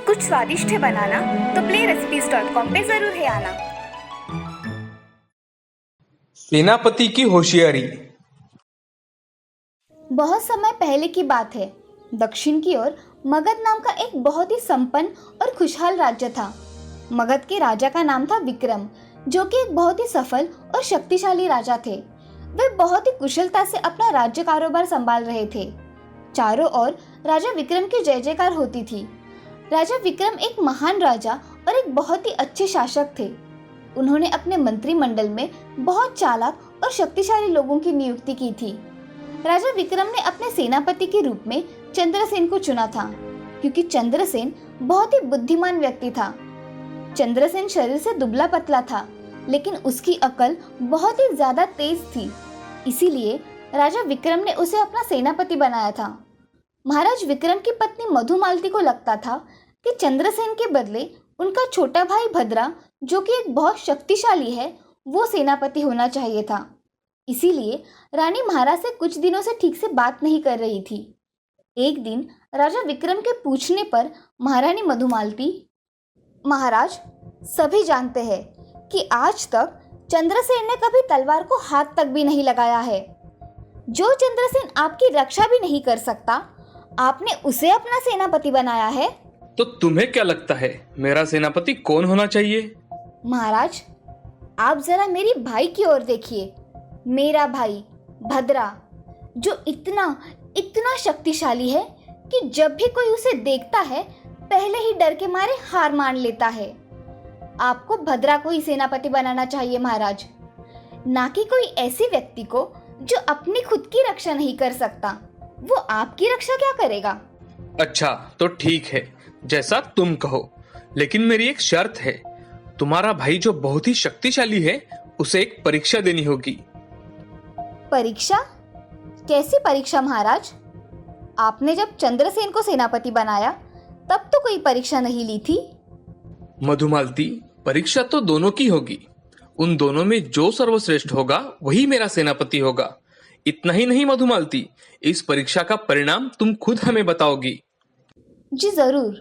कुछ स्वादिष्ट है बनाना तो playrecipes.com पे जरूर है आना। सेनापति की होशियारी। बहुत समय पहले की बात है। दक्षिण की ओर मगध नाम का एक बहुत ही संपन्न और खुशहाल राज्य था। मगध के राजा का नाम था विक्रम, जो कि एक बहुत ही सफल और शक्तिशाली राजा थे। वे बहुत ही कुशलता से अपना राज्य कारोबार संभाल रहे थे। चारों ओर राजा विक्रम की जय जयकार होती थी। राजा विक्रम एक महान राजा और एक बहुत ही अच्छे शासक थे। उन्होंने अपने मंत्रिमंडल में बहुत चालाक और शक्तिशाली लोगों की नियुक्ति की थी। राजा विक्रम ने अपने सेनापति के रूप में चंद्रसेन को चुना था, क्योंकि चंद्रसेन बहुत ही बुद्धिमान व्यक्ति था। चंद्रसेन शरीर से दुबला पतला था, लेकिन उसकी अकल बहुत ही ज्यादा तेज थी। इसीलिए राजा विक्रम ने उसे अपना सेनापति बनाया था। महाराज विक्रम की पत्नी मधुमालती को लगता था कि चंद्रसेन के बदले उनका छोटा भाई भद्रा, जो कि एक बहुत शक्तिशाली है, वो सेनापति होना चाहिए था। इसीलिए रानी महाराज से कुछ दिनों से ठीक से बात नहीं कर रही थी। एक दिन राजा विक्रम के पूछने पर महारानी मधुमालती, महाराज, सभी जानते हैं कि आज तक चंद्रसेन ने कभी तलवार को हाथ तक भी नहीं लगाया है। जो चंद्रसेन आपकी रक्षा भी नहीं कर सकता, आपने उसे अपना सेनापति बनाया है। तो तुम्हें क्या लगता है मेरा सेनापति कौन होना चाहिए? महाराज, आप जरा मेरी भाई की ओर देखिए। मेरा भाई भद्रा, जो इतना शक्तिशाली है कि जब भी कोई उसे देखता है पहले ही डर के मारे हार मान लेता है। आपको भद्रा को ही सेनापति बनाना चाहिए महाराज, ना कि कोई ऐसे व्यक्ति को जो अपनी खुद की रक्षा नहीं कर सकता। वो आपकी रक्षा क्या करेगा? अच्छा, तो ठीक है, जैसा तुम कहो, लेकिन मेरी एक शर्त है। तुम्हारा भाई जो बहुत ही शक्तिशाली है, उसे एक परीक्षा देनी होगी। परीक्षा? कैसी परीक्षा महाराज? आपने जब चंद्रसेन को सेनापति बनाया तब तो कोई परीक्षा नहीं ली थी। मधुमालती, परीक्षा तो दोनों की होगी। उन दोनों में जो सर्वश्रेष्ठ होगा वही मेरा सेनापति होगा। इतना ही नहीं मधुमालती, इस परीक्षा का परिणाम तुम खुद हमें बताओगी। जी जरूर।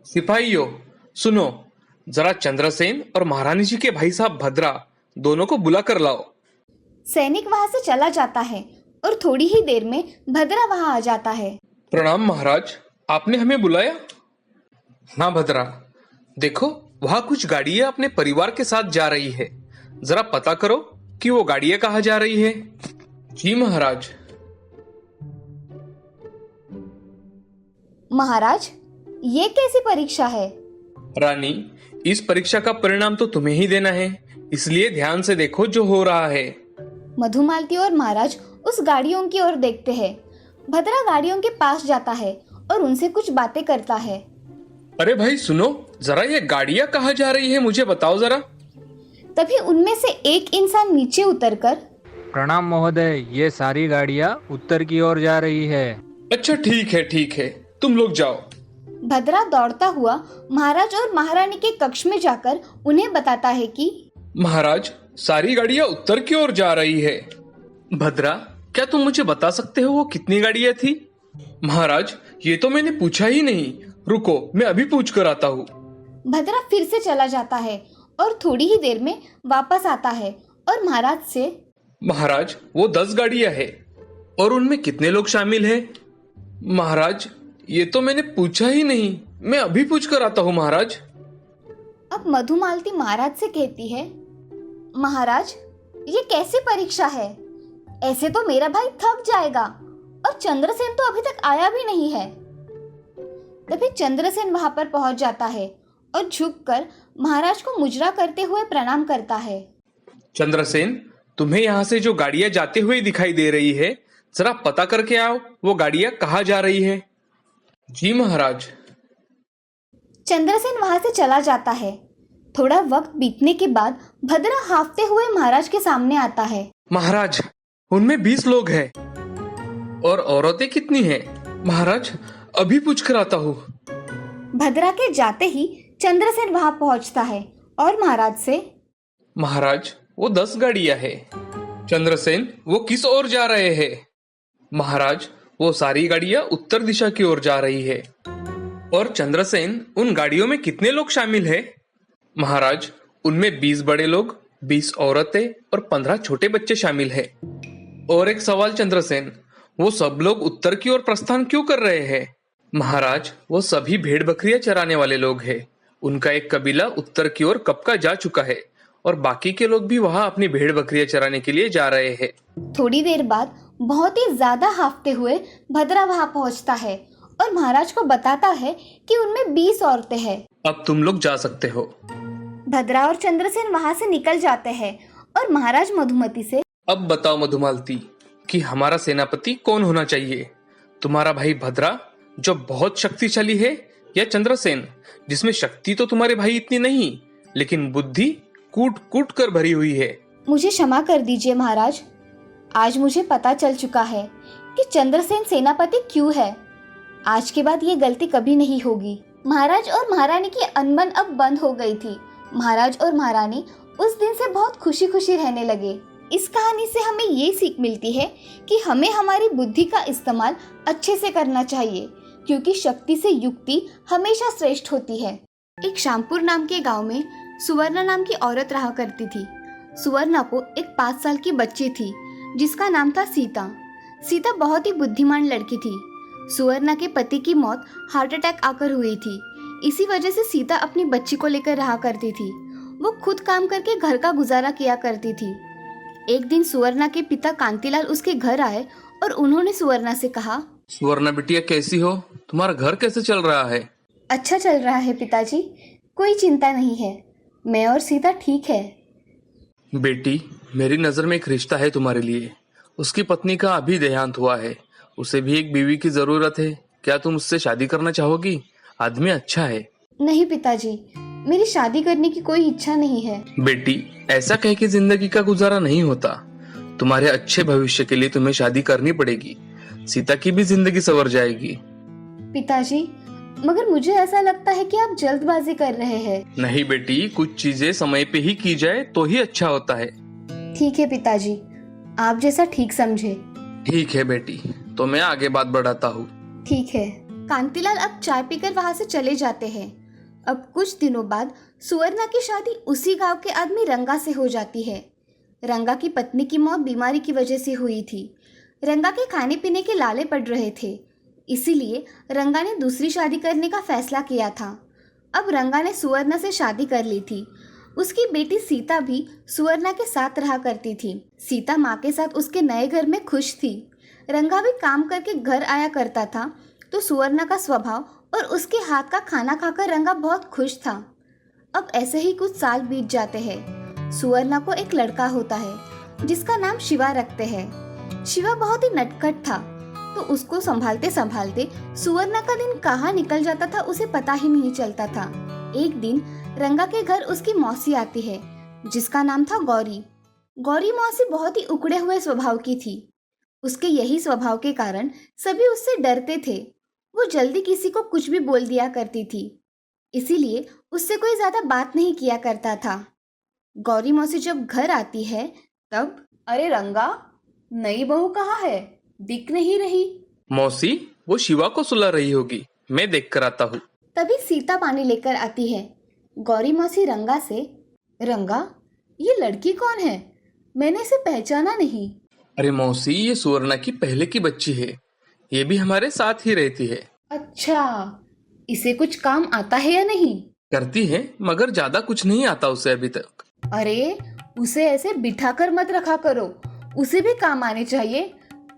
सिपाहियों, सुनो, जरा चंद्रसेन और महारानी जी के भाई साहब भद्रा दोनों को बुला कर लाओ। सैनिक वहां से चला जाता है और थोड़ी ही देर में भद्रा वहां आ जाता है। प्रणाम महाराज, आपने हमें बुलाया? हाँ भद्रा, देखो वहाँ कुछ गाड़ियाँ अपने परिवार के साथ जा रही है। जरा पता करो कि वो गाड़ियाँ कहाँ जा रही है। जी महाराज। महाराज, ये कैसी परीक्षा है? रानी, इस परीक्षा का परिणाम तो तुम्हें ही देना है, इसलिए ध्यान से देखो जो हो रहा है। मधुमालती और महाराज उस गाड़ियों की ओर देखते हैं। भद्रा गाड़ियों के पास जाता है और उनसे कुछ बातें करता है। अरे भाई सुनो, जरा ये गाड़ियाँ कहाँ जा रही है, मुझे बताओ जरा। तभी उनमें से एक इंसान नीचे उतरकर, प्रणाम महोदय, ये सारी गाड़ियाँ उत्तर की ओर जा रही है। अच्छा ठीक है, तुम लोग जाओ। भद्रा दौड़ता हुआ महाराज और महारानी के कक्ष में जाकर उन्हें बताता है कि महाराज, सारी गाड़ियाँ उत्तर की ओर जा रही है। भद्रा, क्या तुम मुझे बता सकते हो वो कितनी गाड़ियाँ थी? महाराज, ये तो मैंने पूछा ही नहीं। रुको, मैं अभी पूछ कर आता हूँ। भद्रा फिर से चला जाता है और थोड़ी ही देर में वापस आता है और महाराज से, महाराज, वो 10 गाड़ियाँ है। और उनमें कितने लोग शामिल हैं? महाराज, ये तो मैंने पूछा ही नहीं, मैं अभी पूछ कर आता हूँ महाराज। अब मधुमालती महाराज से कहती है, महाराज, ये कैसी परीक्षा है? ऐसे तो मेरा भाई थक जाएगा और चंद्रसेन तो अभी तक आया भी नहीं है। तभी चंद्रसेन वहां पर पहुंच जाता है और झुककर महाराज को मुजरा करते हुए प्रणाम करता है। चंद्रसेन, तुम्हें यहाँ से जो गाड़ियाँ जाते हुए दिखाई दे रही है, जरा पता करके आओ वो गाड़ियाँ कहाँ जा रही है। जी महाराज। चंद्रसेन वहां से चला जाता है। थोड़ा वक्त बीतने के बाद भद्रा हाफते हुए महाराज के सामने आता है। महाराज, उनमें 20 लोग हैं। और औरतें कितनी हैं? महाराज, अभी पूछ कर आता हूँ। भद्रा के जाते ही चंद्रसेन वहां पहुंचता है और महाराज से, महाराज, वो 10 गाड़ियां है। चंद्रसेन वो किस ओर जा रहे हैं? महाराज वो सारी गाड़ियां उत्तर दिशा की ओर जा रही है। और चंद्रसेन उन गाड़ियों में कितने लोग शामिल है? महाराज उनमें 20 बड़े लोग, 20 औरतें और 15 छोटे बच्चे शामिल है। और एक सवाल चंद्रसेन, वो सब लोग उत्तर की ओर प्रस्थान क्यों कर रहे हैं? महाराज वो सभी भेड़ बकरियां चराने वाले लोग हैं। उनका एक कबीला उत्तर की ओर कब का जा चुका है और बाकी के लोग भी वहां अपनी भेड़ बकरियां चराने के लिए जा रहे हैं। थोड़ी देर बाद बहुत ही ज्यादा हांफते हुए भद्रा वहां पहुंचता है और महाराज को बताता है कि उनमें 20 औरतें हैं। अब तुम लोग जा सकते हो। भद्रा और चंद्रसेन वहां से निकल जाते हैं और महाराज मधुमती से, अब बताओ मधुमालती कि हमारा सेनापति कौन होना चाहिए? तुम्हारा भाई भद्रा जो बहुत शक्तिशाली है, या चंद्रसेन जिसमें शक्ति तो तुम्हारे भाई इतनी नहीं लेकिन बुद्धि कूट कूट कर भरी हुई है? मुझे क्षमा कर दीजिए महाराज, आज मुझे पता चल चुका है कि चंद्रसेन सेनापति क्यों है। आज के बाद ये गलती कभी नहीं होगी। महाराज और महारानी की अनबन अब बंद हो गई थी। महाराज और महारानी उस दिन से बहुत खुशी खुशी रहने लगे। इस कहानी से हमें ये सीख मिलती है कि हमें हमारी बुद्धि का इस्तेमाल अच्छे से करना चाहिए, क्योंकि शक्ति से युक्ति हमेशा श्रेष्ठ होती है। एक श्यामपुर नाम के गांव में सुवर्णा नाम की औरत रहा करती थी। सुवर्णा को एक 5 साल की बच्ची थी जिसका नाम था सीता। सीता बहुत ही बुद्धिमान लड़की थी। सुवर्णा के पति की मौत हार्ट अटैक आकर हुई थी। इसी वजह से सीता अपनी बच्ची को लेकर रहा करती थी। वो खुद काम करके घर का गुजारा किया करती थी। एक दिन सुवर्णा के पिता कांतिलाल उसके घर आए और उन्होंने सुवर्णा से कहा, सुवर्णा बिटिया कैसी हो? तुम्हारा घर कैसे चल रहा है? अच्छा चल रहा है पिताजी, कोई चिंता नहीं है। मैं और सीता ठीक है। बेटी मेरी नजर में एक रिश्ता है तुम्हारे लिए। उसकी पत्नी का अभी देहांत हुआ है। उसे भी एक बीवी की जरूरत है। क्या तुम उससे शादी करना चाहोगी? आदमी अच्छा है। नहीं पिताजी, मेरी शादी करने की कोई इच्छा नहीं है। बेटी ऐसा कह के जिंदगी का गुजारा नहीं होता। तुम्हारे अच्छे भविष्य के लिए तुम्हें शादी करनी पड़ेगी। सीता की भी जिंदगी संवर जाएगी। पिताजी मगर मुझे ऐसा लगता है कि आप जल्दबाजी कर रहे हैं। नहीं बेटी, कुछ चीजें समय पे ही की जाए तो ही अच्छा होता है। ठीक है पिताजी, आप जैसा ठीक समझे। ठीक है बेटी, तो मैं आगे बात बढ़ाता हूँ। ठीक है। कांतिलाल अब चाय पीकर वहाँ से चले जाते हैं। अब कुछ दिनों बाद सुवर्णा की शादी उसी गांव के आदमी रंगा से हो जाती है। रंगा की पत्नी की मौत बीमारी की वजह से हुई थी। रंगा के खाने पीने के लाले पड़ रहे थे, इसीलिए रंगा ने दूसरी शादी करने का फैसला किया था। अब रंगा ने सुवर्णा से शादी कर ली थी। उसकी बेटी सीता भी सुवर्णा के साथ रहा करती थी। सीता माँ के साथ उसके नए घर में खुश थी। रंगा भी काम करके घर आया करता था, तो सुवर्णा का स्वभाव और उसके हाथ का खाना खाकर रंगा बहुत खुश था। अब ऐसे ही कुछ साल बीत जाते हैं। सुवर्णा को एक लड़का होता है जिसका नाम शिवा रखते हैं। शिवा बहुत ही नटखट था, तो उसको संभालते संभालते सुवर्णा का दिन कहाँ निकल जाता था उसे पता ही नहीं चलता था। एक दिन रंगा के घर उसकी मौसी आती है जिसका नाम था गौरी। गौरी मौसी बहुत ही उकड़े हुए स्वभाव की थी। उसके यही स्वभाव के कारण सभी उससे डरते थे। वो जल्दी किसी को कुछ भी बोल दिया करती थी, इसीलिए उससे कोई ज्यादा बात नहीं किया करता था। गौरी मौसी जब घर आती है तब, अरे रंगा, नई बहू कहाँ है? दिख नहीं रही। मौसी वो शिवा को सुला रही होगी, मैं देख कर आता हूँ। तभी सीता पानी लेकर आती है। गौरी मौसी रंगा से, रंगा ये लड़की कौन है? मैंने इसे पहचाना नहीं। अरे मौसी, ये सुवर्णा की पहले की बच्ची है। ये भी हमारे साथ ही रहती है। अच्छा, इसे कुछ काम आता है या नहीं? करती है, मगर ज्यादा कुछ नहीं आता उसे अभी तक। अरे उसे ऐसे बिठाकर मत रखा करो, उसे भी काम आने चाहिए।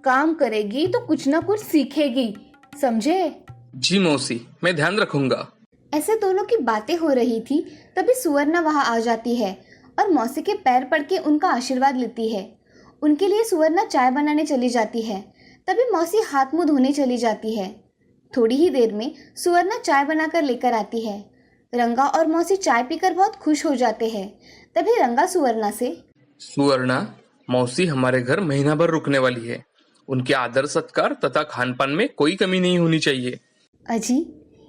काम करेगी तो कुछ ना कुछ सीखेगी, समझे? जी मौसी, मैं ध्यान रखूंगा। ऐसे दोनों की बातें हो रही थी, तभी सुवर्णा वहां आ जाती है और मौसी के पैर पड़ के उनका आशीर्वाद लेती है। उनके लिए सुवर्णा चाय बनाने चली जाती है। तभी मौसी हाथ मुंह धोने चली जाती है। थोड़ी ही देर में सुवर्णा चाय बनाकर लेकर आती है। रंगा और मौसी चाय पीकर बहुत खुश हो जाते हैं। तभी रंगा सुवर्णा से, सुवर्णा, मौसी हमारे घर महीना भर रुकने वाली है। उनके आदर सत्कार तथा खान पान में कोई कमी नहीं होनी चाहिए। अजी,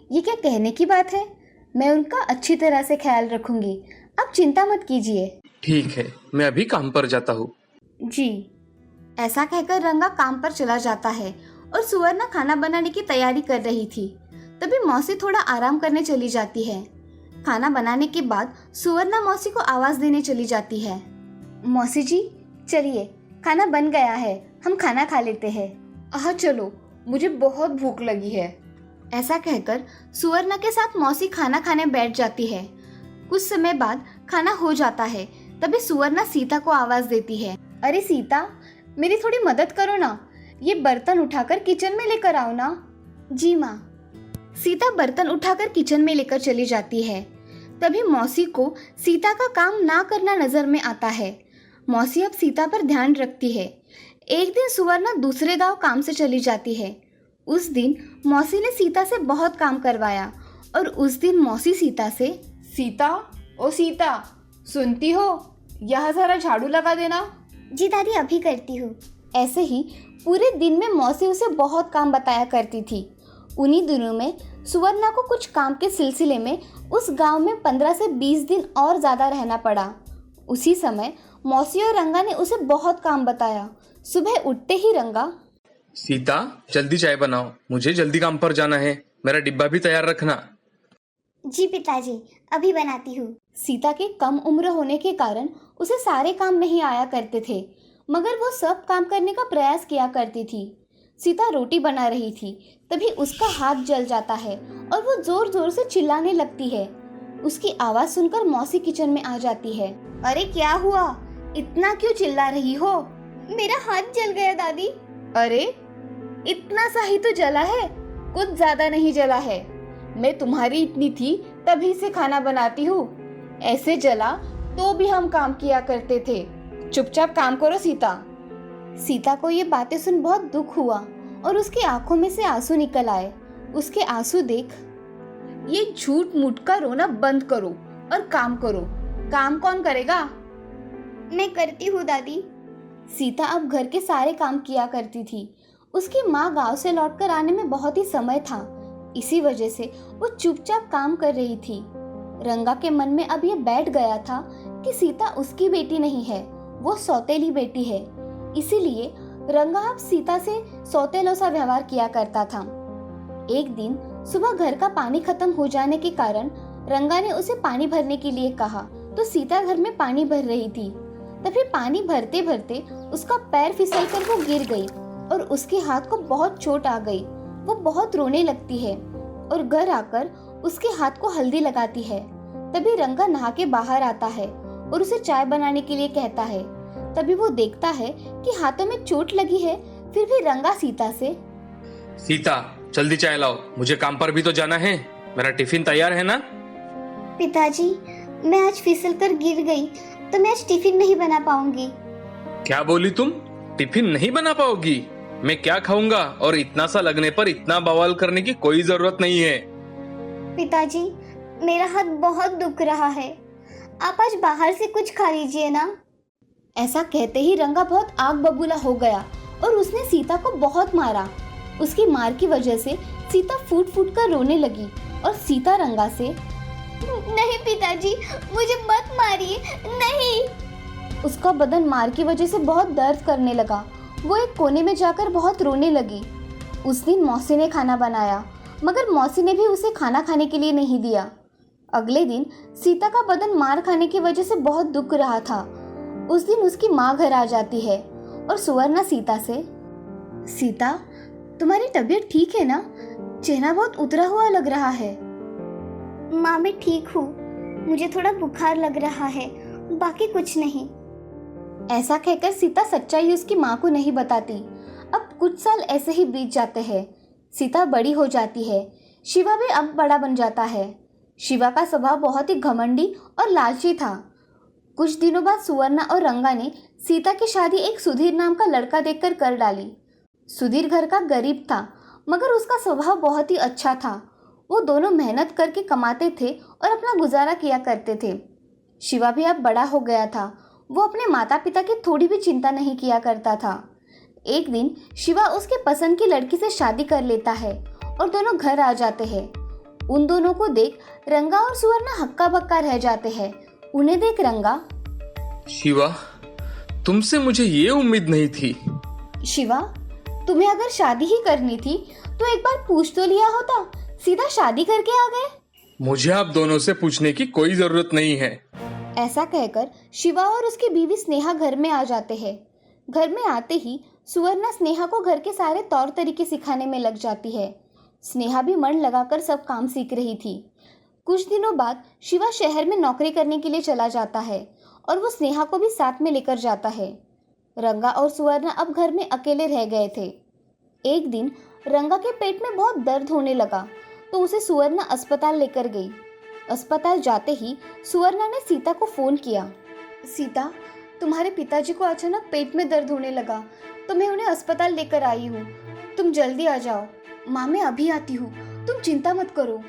ये क्या कहने की बात है? मैं उनका अच्छी तरह से ख्याल रखूंगी, आप चिंता मत कीजिए। ठीक है, मैं अभी काम पर जाता हूँ। जी। ऐसा कहकर रंगा काम पर चला जाता है और सुवर्णा खाना बनाने की तैयारी कर रही थी। तभी मौसी थोड़ा आराम करने चली जाती है। खाना बनाने के बाद सुवर्णा मौसी को आवाज देने चली जाती है। मौसी जी, चलिए, खाना बन गया है, हम खाना खा लेते हैं। हाँ चलो, मुझे बहुत भूख लगी है। ऐसा कहकर सुवर्णा के साथ मौसी खाना खाने बैठ जाती है। कुछ समय बाद खाना हो जाता है। तभी सुवर्णा सीता को आवाज देती है। अरे सीता, मेरी थोड़ी मदद करो ना, ये बर्तन उठाकर किचन में लेकर आओ ना। जी माँ। सीता बर्तन उठाकर किचन में लेकर चली जाती है। तभी मौसी को सीता का काम ना करना नजर में आता है। मौसी अब सीता पर ध्यान रखती है। एक दिन सुवर्णा दूसरे गांव काम से चली जाती है। उस दिन मौसी ने सीता से बहुत काम करवाया और उस दिन मौसी सीता से, सीता, ओ सीता, सुनती हो, यह जरा झाड़ू लगा देना। जी दादी, अभी करती हूँ। ऐसे ही पूरे दिन में मौसी उसे बहुत काम बताया करती थी। उन्हीं दिनों में सुवर्णा को कुछ काम के सिलसिले में उस गांव में 15 से 20 दिन और ज़्यादा रहना पड़ा। उसी समय मौसी और रंगा ने उसे बहुत काम बताया। सुबह उठते ही रंगा, सीता, जल्दी चाय बनाओ, मुझे जल्दी काम पर जाना है, मेरा डिब्बा भी तैयार रखना। जी पिताजी, अभी बनाती हूँ। सीता के कम उम्र होने के कारण उसे सारे काम नहीं आया करते थे, मगर वो सब काम करने का प्रयास किया करती थी। सीता रोटी बना रही थी, तभी उसका हाथ जल जाता है और वो जोर जोर से चिल्लाने लगती है। उसकी आवाज सुनकर मौसी किचन में आ जाती है। अरे क्या हुआ, इतना क्यों चिल्ला रही हो? मेरा हाथ जल गया दादी। अरे इतना सा ही तो जला है, कुछ ज्यादा नहीं जला है। मैं तुम्हारी इतनी थी तभी से खाना बनाती हूँ, ऐसे जला तो भी हम काम किया करते थे। चुपचाप काम करो सीता। सीता को ये बातें सुन बहुत दुख हुआ और उसकी आंखों में से आंसू निकल आए। उसके आंसू देख, ये झूठ मूठ का रोना बंद करो और काम करो। काम कौन करेगा? मैं करती हूँ दादी। सीता अब घर के सारे काम किया करती थी। उसकी माँ गांव से लौटकर आने में बहुत ही समय था, इसी वजह से वो चुपचाप काम कर रही थी। रंगा के मन में अब ये बैठ गया था कि सीता उसकी बेटी नहीं है, वो सौतेली बेटी है। इसीलिए रंगा अब सीता से सौतेलों सा व्यवहार किया करता था। एक दिन सुबह घर का पानी खत्म हो जाने के कारण रंगा ने उसे पानी भरने के लिए कहा, तो सीता घर में पानी भर रही थी। तभी पानी भरते भरते उसका पैर फिसलकर वो गिर गई और उसके हाथ को बहुत चोट आ गई। वो बहुत रोने लगती है और घर आकर उसके हाथ को हल्दी लगाती है। तभी रंगा नहा के बाहर आता है और उसे चाय बनाने के लिए कहता है। तभी वो देखता है कि हाथों में चोट लगी है, फिर भी रंगा सीता से, सीता, जल्दी चाय लाओ, मुझे काम पर भी तो जाना है, मेरा टिफिन तैयार है ना? पिताजी, मैं आज फिसल कर गिर गई तो मैं आज टिफिन नहीं बना पाऊंगी। क्या बोली तुम? टिफिन नहीं बना पाओगी? मैं क्या खाऊंगा? और इतना सा लगने पर इतना बवाल करने की कोई जरूरत नहीं है। पिताजी, मेरा हाथ बहुत दुख रहा है, आप आज बाहर से कुछ खा लीजिए ना। ऐसा कहते ही रंगा बहुत आग बबूला हो गया और उसने सीता को बहुत मारा। उसकी मार की वजह से सीता फूट फूट कर रोने लगी और सीता रंगा से, नहीं पिताजी, मुझे मत मारिए, नहीं। उसका बदन मार की वजह से बहुत दर्द करने लगा। वो एक कोने में जाकर बहुत रोने लगी। उस दिन मौसी ने खाना बनाया, मगर मौसी ने भी उसे खाना खाने के लिए नहीं दिया। अगले दिन सीता का बदन मार खाने की वजह से बहुत दुख रहा था। उस दिन उसकी माँ घर आ जाती है और सुवर्णा सीता से, सीता, तुम्हारी तबीयत ठीक है ना? चेहरा बहुत उतरा हुआ लग रहा है। माँ, मैं ठीक हूँ, मुझे थोड़ा बुखार लग रहा है, बाकी कुछ नहीं। ऐसा कहकर सीता सच्चाई उसकी माँ को नहीं बताती। अब कुछ साल ऐसे ही बीत जाते हैं। सीता बड़ी हो जाती है। शिवा भी अब बड़ा बन जाता है। शिवा का स्वभाव बहुत ही घमंडी और लालची था। कुछ दिनों बाद सुवर्णा और रंगा ने सीता की शादी एक सुधीर नाम का लड़का देखकर कर डाली। सुधीर घर का गरीब था, मगर उसका स्वभाव बहुत ही अच्छा था। वो दोनों मेहनत करके कमाते थे और अपना गुजारा किया करते थे। शिवा भी अब बड़ा हो गया था। वो अपने माता पिता की थोड़ी भी चिंता नहीं किया करता था। एक दिन शिवा उसके पसंद की लड़की से शादी कर लेता है और दोनों घर आ जाते हैं। उन दोनों को देख रंगा और सुवर्णा हक्का बक्का रह जाते हैं। उन्हें देख रंगा, शिवा, तुमसे मुझे ये उम्मीद नहीं थी। शिवा, तुम्हें अगर शादी ही करनी थी तो एक बार पूछ तो लिया होता, सीधा शादी करके आ गए। मुझे आप दोनों से पूछने की कोई जरूरत नहीं है। ऐसा कहकर शिवा और उसकी बीवी स्नेहा घर में आ जाते हैं। घर में आते ही सुवर्णा स्नेहा को घर के सारे तौर तरीके सिखाने में लग जाती है। स्नेहा भी मन लगाकर सब काम सीख रही थी। कुछ दिनों बाद शिवा शहर में नौकरी करने के लिए चला जाता है और वो स्नेहा को भी साथ में लेकर जाता है। रंगा और सुवर्णा अब घर में अकेले रह गए थे। एक दिन रंगा के पेट में बहुत दर्द होने लगा तो उसे सुवर्णा अस्पताल लेकर गई। अस्पताल जाते ही सुवर्णा ने सीता को फ़ोन किया। सीता, तुम्हारे पिताजी को अचानक पेट में दर्द होने लगा तो मैं उन्हें अस्पताल लेकर आई हूँ। तुम जल्दी आ जाओ। माँ, मैं अभी आती हूँ, तुम चिंता मत करो।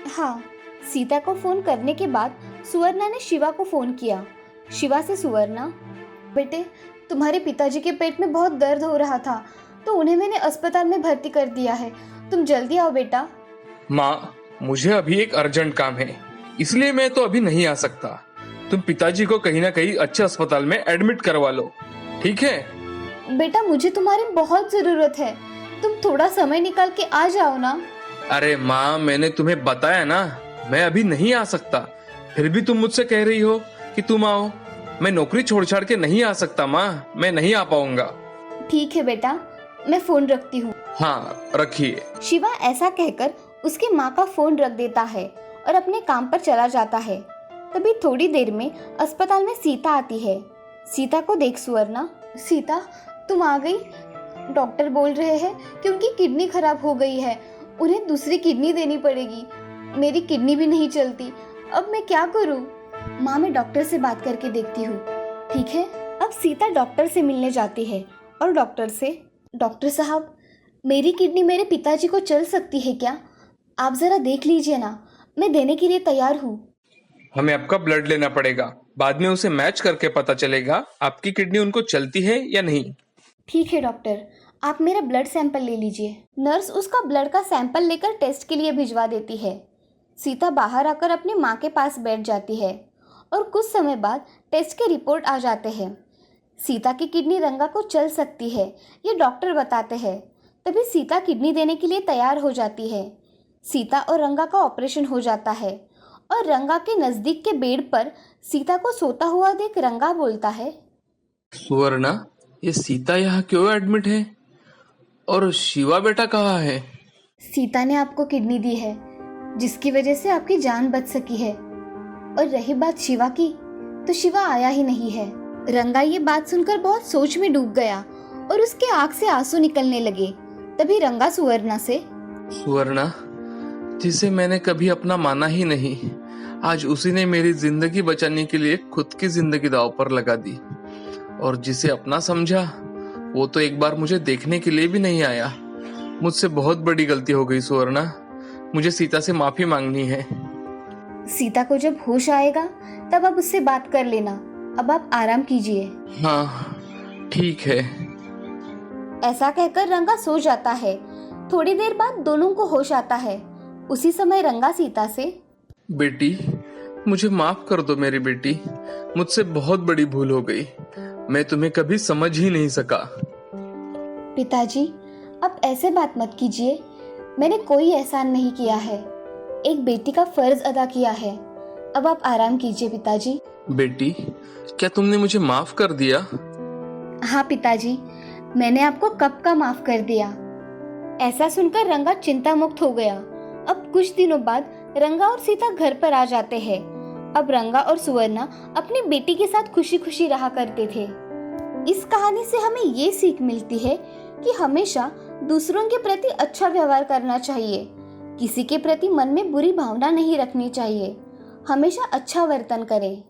हाँ। सीता को फ़ोन करने के बाद सुवर्णा ने शिवा को फ़ोन किया। शिवा से सुवर्णा, बेटे, तुम्हारे पिताजी के पेट में बहुत दर्द हो रहा था तो उन्हें मैंने अस्पताल में भर्ती कर दिया है। तुम जल्दी आओ बेटा। माँ, मुझे अभी एक अर्जेंट काम है, इसलिए मैं तो अभी नहीं आ सकता। तुम पिताजी को कहीं ना कहीं अच्छे अस्पताल में एडमिट करवा लो, ठीक है? बेटा, मुझे तुम्हारी बहुत ज़रूरत है, तुम थोड़ा समय निकाल के आ जाओ ना। अरे माँ, मैंने तुम्हें बताया ना, मैं अभी नहीं आ सकता। फिर भी तुम मुझसे कह रही हो कि तुम आओ। मैं नौकरी छोड़ छाड़ के नहीं आ सकता माँ, मैं नहीं आ पाऊंगा। ठीक है बेटा, मैं फ़ोन रखती हूँ। हाँ, रखिए। शिवा ऐसा कहकर उसकी माँ का फ़ोन रख देता है और अपने काम पर चला जाता है। तभी थोड़ी देर में अस्पताल में सीता आती है। सीता को देख सुवर्णा, सीता, तुम आ गई। डॉक्टर बोल रहे हैं कि उनकी किडनी खराब हो गई है, उन्हें दूसरी किडनी देनी पड़ेगी। मेरी किडनी भी नहीं चलती, अब मैं क्या करूं? माँ, मैं डॉक्टर से बात करके देखती हूँ। ठीक है। अब सीता डॉक्टर से मिलने जाती है और डॉक्टर से, डॉक्टर साहब, मेरी किडनी मेरे पिताजी को चल सकती है क्या? आप ज़रा देख लीजिए ना, मैं देने के लिए तैयार हूँ। हमें आपका ब्लड लेना पड़ेगा, बाद में उसे मैच करके पता चलेगा आपकी किडनी उनको चलती है या नहीं। ठीक है डॉक्टर, आप मेरा ब्लड सैंपल ले लीजिए। नर्स उसका ब्लड का सैंपल लेकर टेस्ट के लिए भिजवा देती है। सीता बाहर आकर अपनी माँ के पास बैठ जाती है और कुछ समय बाद टेस्ट के रिपोर्ट आ जाते हैं। सीता की किडनी रंगा को चल सकती है, ये डॉक्टर बताते हैं। तभी सीता किडनी देने के लिए तैयार हो जाती है। सीता और रंगा का ऑपरेशन हो जाता है और रंगा के नज़दीक के बेड पर सीता को सोता हुआ देख रंगा बोलता है, सुवर्णा, ये सीता यहाँ क्यों एडमिट है? और शिवा बेटा कहाँ है? सीता ने आपको किडनी दी है जिसकी वजह से आपकी जान बच सकी है। और रही बात शिवा की, तो शिवा आया ही नहीं है। रंगा ये बात सुनकर बहुत सोच में डूब गया और उसके आँख से आंसू निकलने लगे। तभी रंगा सुवर्णा से, सुवर्णा, जिसे मैंने कभी अपना माना ही नहीं, आज उसी ने मेरी जिंदगी बचाने के लिए खुद की जिंदगी दांव पर लगा दी। और जिसे अपना समझा वो तो एक बार मुझे देखने के लिए भी नहीं आया। मुझसे बहुत बड़ी गलती हो गई सुवर्णा, मुझे सीता से माफी मांगनी है। सीता को जब होश आएगा तब आप उससे बात कर लेना। अब आप आराम कीजिए। हाँ, ठीक है। ऐसा कहकर रंगा सो जाता है। थोड़ी देर बाद दोनों को होश आता है। उसी समय रंगा सीता से, बेटी, मुझे माफ कर दो मेरी बेटी, मुझसे बहुत बड़ी भूल हो गई, मैं तुम्हें कभी समझ ही नहीं सका। पिताजी, अब ऐसे बात मत कीजिए, मैंने कोई एहसान नहीं किया है, एक बेटी का फर्ज अदा किया है। अब आप आराम कीजिए पिताजी। बेटी, क्या तुमने मुझे माफ कर दिया? हाँ पिताजी, मैंने आपको कब का माफ कर दिया। ऐसा सुनकर रंगा चिंता मुक्त हो गया। अब कुछ दिनों बाद रंगा और सीता घर पर आ जाते हैं। अब रंगा और सुवर्णा अपनी बेटी के साथ खुशी खुशी रहा करते थे। इस कहानी से हमें ये सीख मिलती है कि हमेशा दूसरों के प्रति अच्छा व्यवहार करना चाहिए, किसी के प्रति मन में बुरी भावना नहीं रखनी चाहिए, हमेशा अच्छा वर्तन करें।